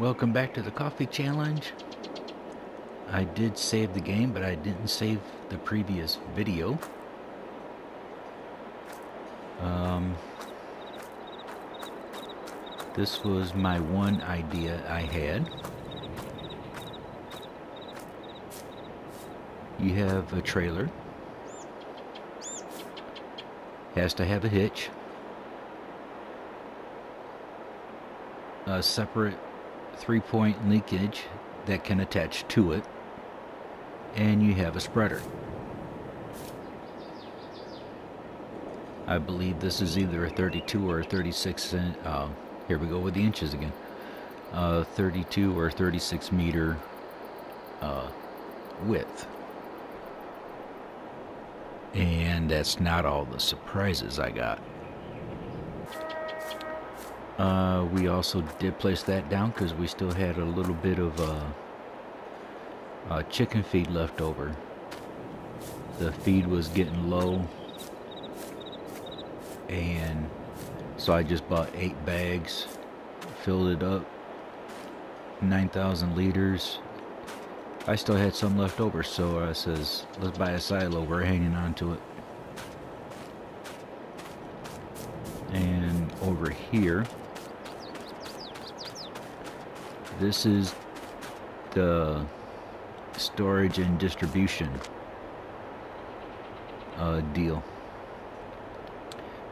Welcome back to the coffee challenge. I did save the game, but I didn't save the previous video. This was my one idea I had. You have a trailer. Has to have a hitch. A separate 3-point linkage that can attach to it. And you have a spreader. I believe this is either a 32 or a 36 inch, here we go with the inches again, 32 or 36 meter width. And that's not all the surprises I got. We also did place that down because we still had a little bit of chicken feed left over. The feed was getting low, and so I just bought 8 bags, filled it up, 9,000 liters. I still had some left over, so I says, let's buy a silo. We're hanging on to it. And over here, this is the storage and distribution deal,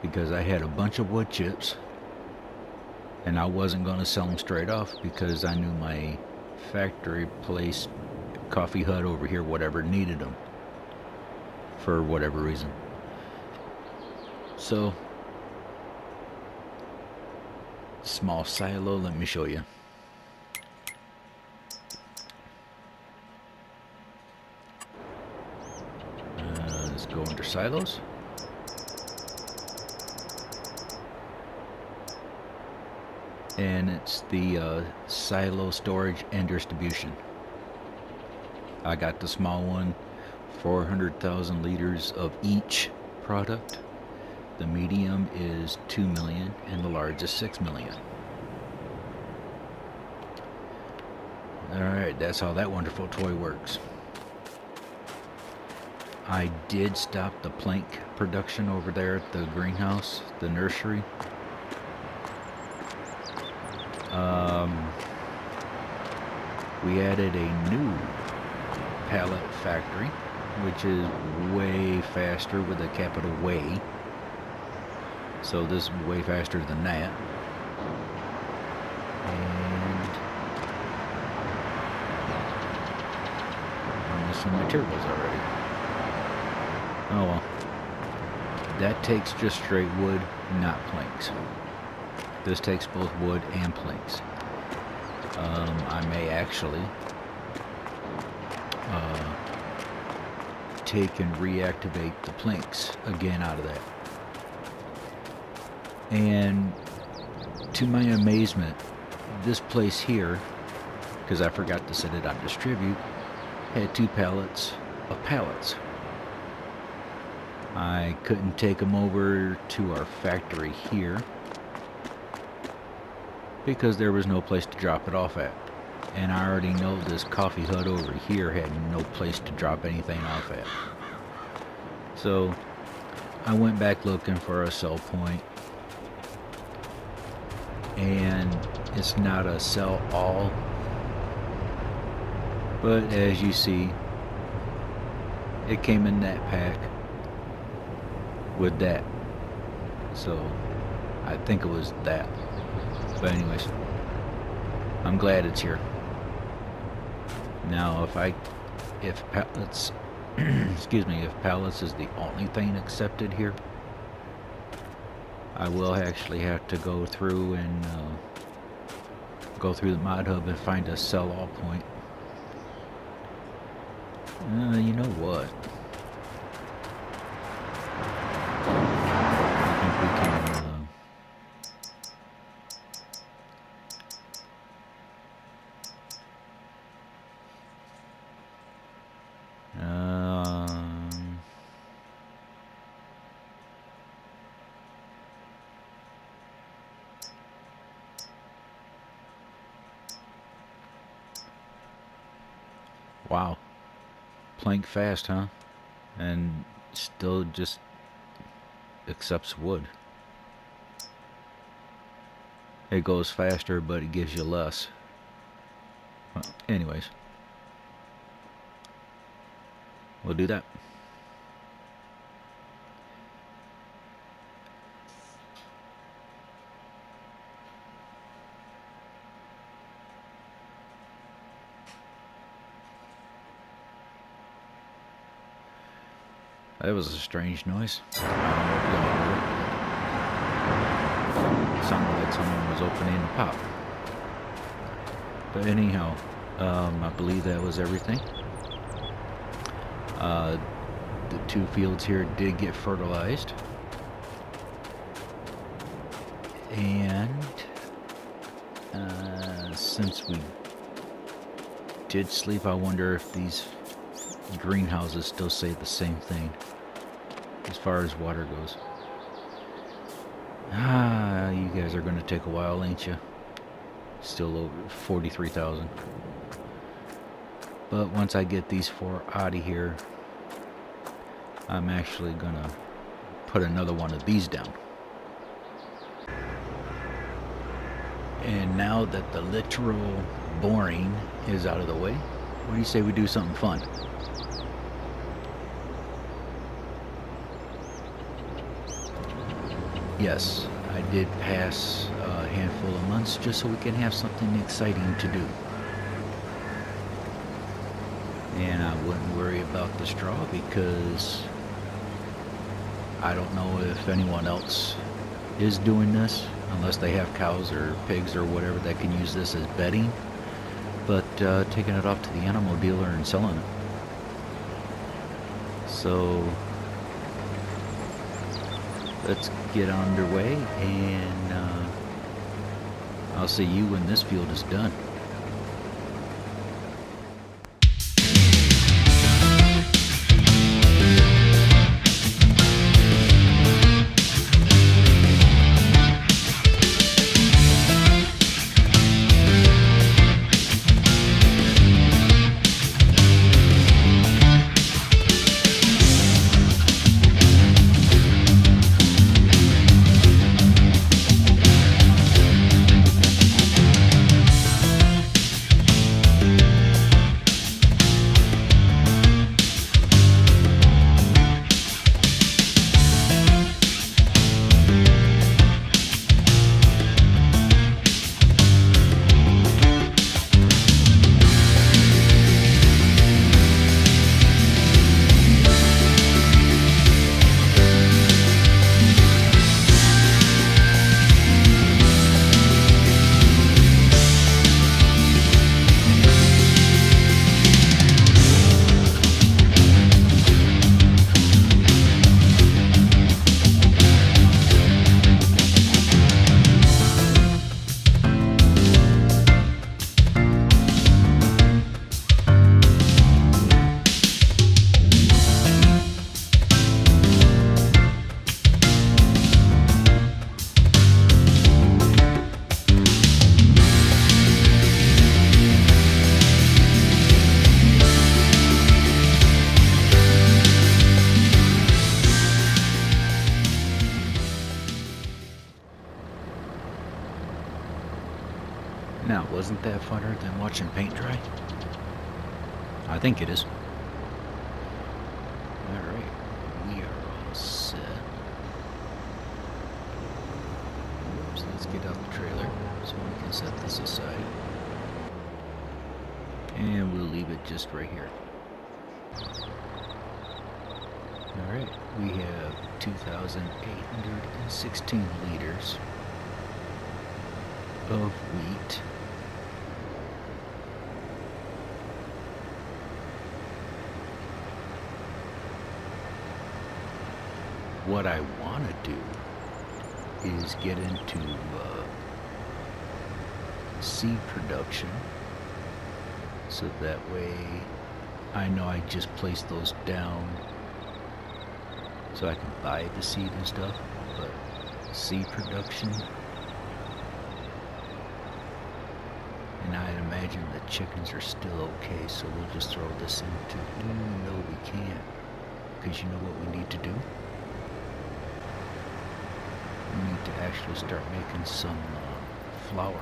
because I had a bunch of wood chips and I wasn't going to sell them straight off because I knew my factory place, coffee hut over here, whatever, needed them for whatever reason. So, small silo, let me show you. Let's go under silos. And it's the silo storage and distribution. I got the small one, 400,000 liters of each product. The medium is 2 million and the large is 6 million. Alright, that's how that wonderful toy works. I did stop the plank production over there at the greenhouse, the nursery. We added a new pallet factory, which is way faster with a capital way. So this is way faster than that. And I'm missing materials already. Oh well. That takes just straight wood, not planks. This takes both wood and planks. I may actually take and reactivate the planks again out of that. And to my amazement, this place here, because I forgot to set it on distribute, had 2 pallets of pallets. I couldn't take them over to our factory here because there was no place to drop it off at. And I already know this coffee hut over here had no place to drop anything off at. So I went back looking for a sell point, and it's not a sell all, but as you see, it came in that pack with that. So I think it was that. But anyways, I'm glad it's here. Now if pallets excuse me, if pallets is the only thing accepted here, I will actually have to go through and go through the mod hub and find a sell all point. You know what? I think we can Wow. Plank fast, huh? And still just accepts wood. It goes faster, but it gives you less. Well, anyways, we'll do that. That was a strange noise. I don't know if y'all heard it. It sounded like someone was opening a pop. But anyhow, I believe that was everything. The 2 fields here did get fertilized. And since we did sleep, I wonder if these greenhouses still say the same thing as far as water goes. You guys are going to take a while, ain't you? Still over 43,000. But once I get these 4 out of here, I'm actually going to put another one of these down. And now that the literal boring is out of the way, what do you say we do something fun? Yes, I did pass a handful of months just so we can have something exciting to do. And I wouldn't worry about the straw because I don't know if anyone else is doing this, unless they have cows or pigs or whatever that can use this as bedding. But taking it off to the animal dealer and selling it. So let's get underway, and I'll see you when this field is done. Now, wasn't that funner than watching paint dry? I think it is. Alright, we are all set. So let's get out the trailer so we can set this aside. And we'll leave it just right here. Alright, we have 2,816 liters of wheat. What I want to do is get into seed production, so that way I know I just place those down so I can buy the seed and stuff. But seed production, and And I imagine the chickens are still okay, so we'll just throw this into... No, we can't. Because you know what we need to do? We need to actually start making some flour.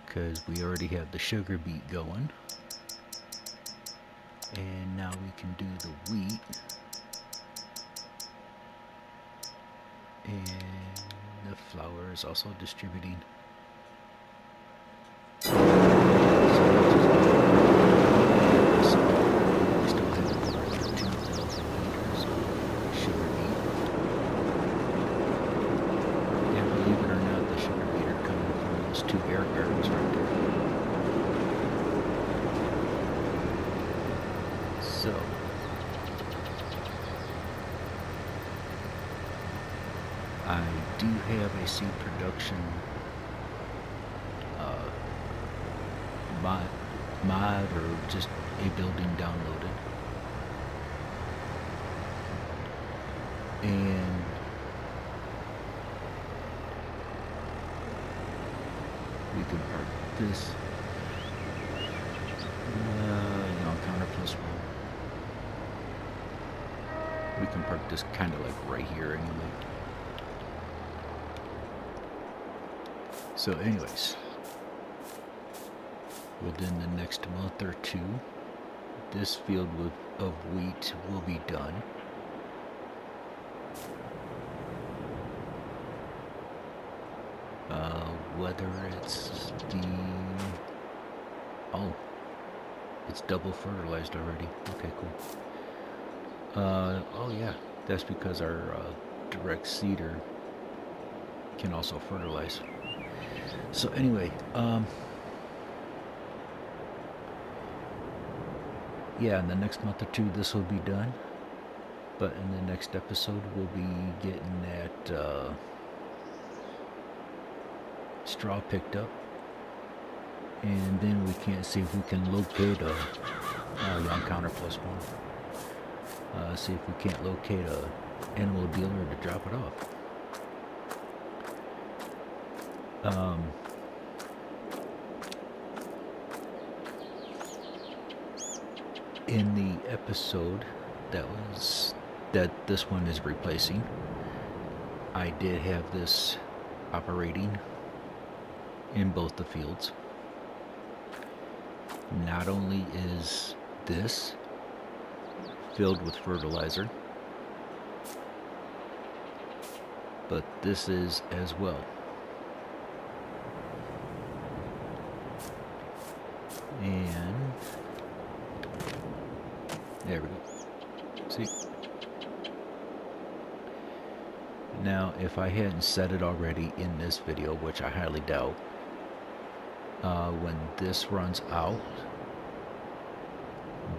Because we already have the sugar beet going, and now we can do the wheat, and the flour is also distributing. I do have a seed production mod or just a building downloaded, and we can park this counter plus one. We can park this kind of like right here anyway. So anyways, within the next month or two, this field of wheat will be done. Whether it's it's double fertilized already. Okay, cool. Oh yeah, that's because our direct seeder can also fertilize. So anyway, yeah, in the next month or two this will be done, but in the next episode we'll be getting that straw picked up, and then we can see if we can locate a young counter plus one. See if we can't locate a animal dealer to drop it off. In the episode that this one is replacing, I did have this operating in both the fields. Not only is this filled with fertilizer, but this is as well. And there we go. See? Now, if I hadn't said it already in this video, which I highly doubt, when this runs out,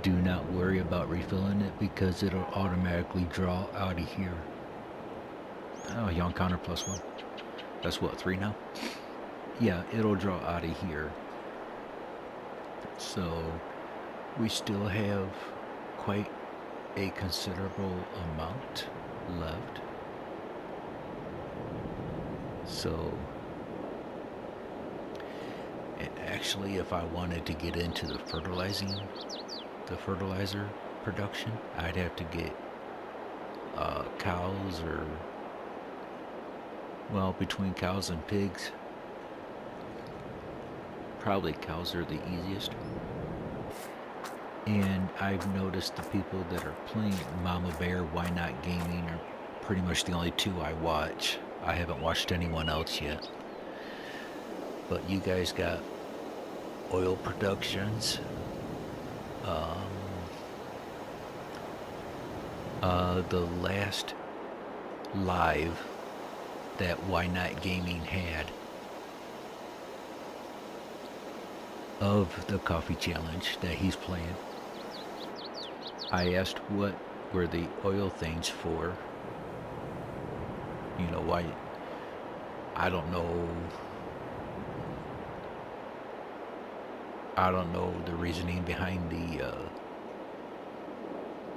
do not worry about refilling it because it'll automatically draw out of here. Oh, young counter plus one. That's what, 3 now? Yeah, it'll draw out of here. So we still have quite a considerable amount left. So actually, if I wanted to get into the fertilizer production, I'd have to get cows, or well, between cows and pigs, probably cows are the easiest. And I've noticed the people that are playing Mama Bear, Why Not Gaming are pretty much the only two I watch. I haven't watched anyone else yet. But you guys got Oil Productions, the last live that Why Not Gaming had, of the coffee challenge that he's playing. I asked what were the oil things for. You know, why, I don't know. I don't know the reasoning behind the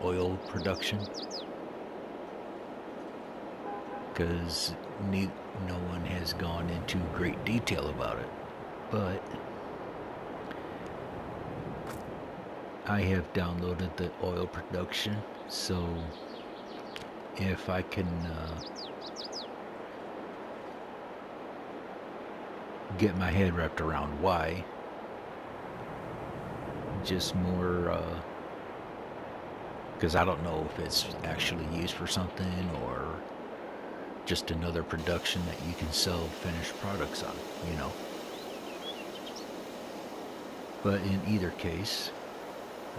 oil production, because no one has gone into great detail about it. But I have downloaded the oil production, so if I can get my head wrapped around why, just more, because I don't know if it's actually used for something or just another production that you can sell finished products on, you know. But in either case,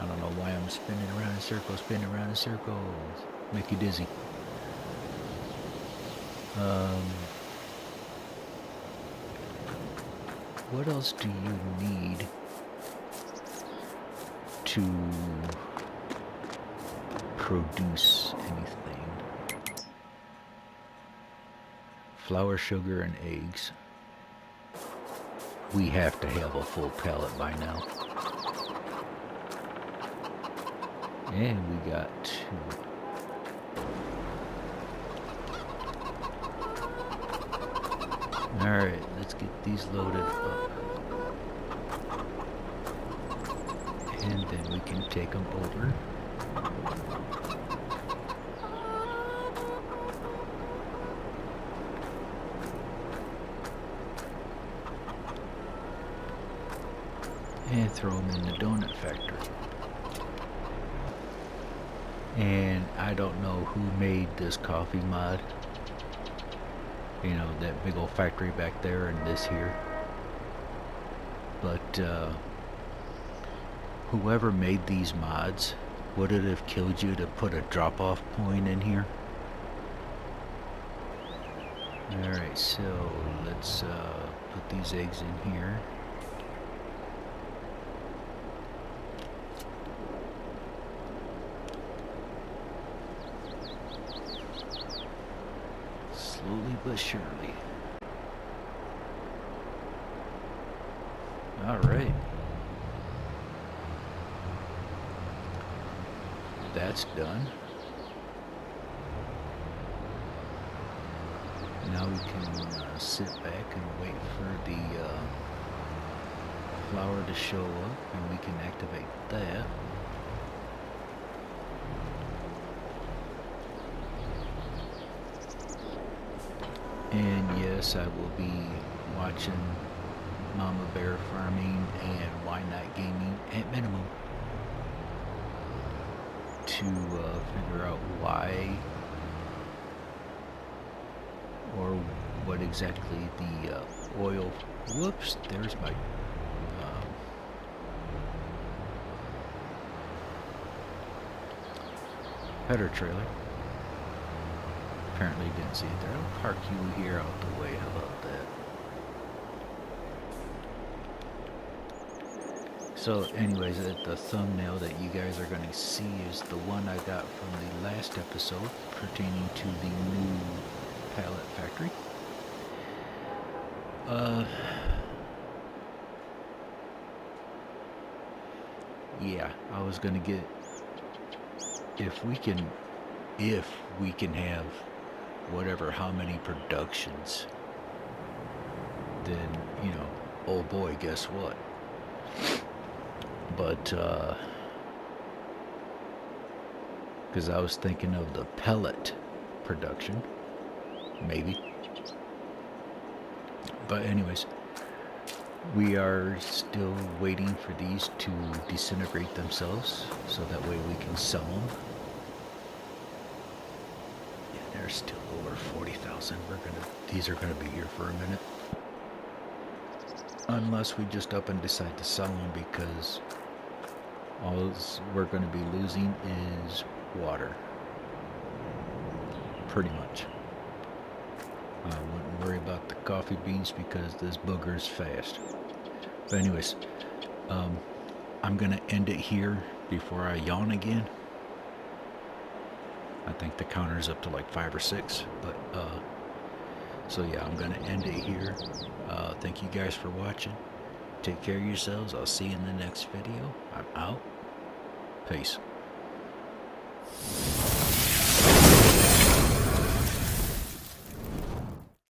I don't know why I'm spinning around in circles, make you dizzy. What else do you need to produce anything? Flour, sugar, and eggs. We have to have a full pallet by now. And we got 2. Alright, let's get these loaded up. And then we can take them over. And throw them in the donut factory. And I don't know who made this coffee mod. You know, that big old factory back there and this here. But whoever made these mods, would it have killed you to put a drop-off point in here? Alright, so let's put these eggs in here. Slowly but surely. Alright. That's done. Now we can sit back and wait for the flour to show up, and we can activate that. And yes, I will be watching Mama Bear Farming and Why Not Gaming at minimum to figure out why or what exactly the oil. Whoops, there's my header trailer. Apparently didn't see it there. I'll park you here out the way. How about that? So anyways, the thumbnail that you guys are going to see is the one I got from the last episode pertaining to the new pallet factory. Yeah, I was going to get, if we can have whatever, how many productions, then, you know, oh boy, guess what? But, because I was thinking of the pellet production, maybe. But anyways, we are still waiting for these to disintegrate themselves, so that way we can sell them. And they're still over 40,000. These are gonna be here for a minute. Unless we just up and decide to sell them, because all we're going to be losing is water. Pretty much. I wouldn't worry about the coffee beans because this booger's fast. But anyways, I'm gonna end it here before I yawn again. I think the counter's up to like 5 or 6, but so yeah, I'm gonna end it here. Thank you guys for watching. Take care of yourselves. I'll see you in the next video. I'm out. Peace.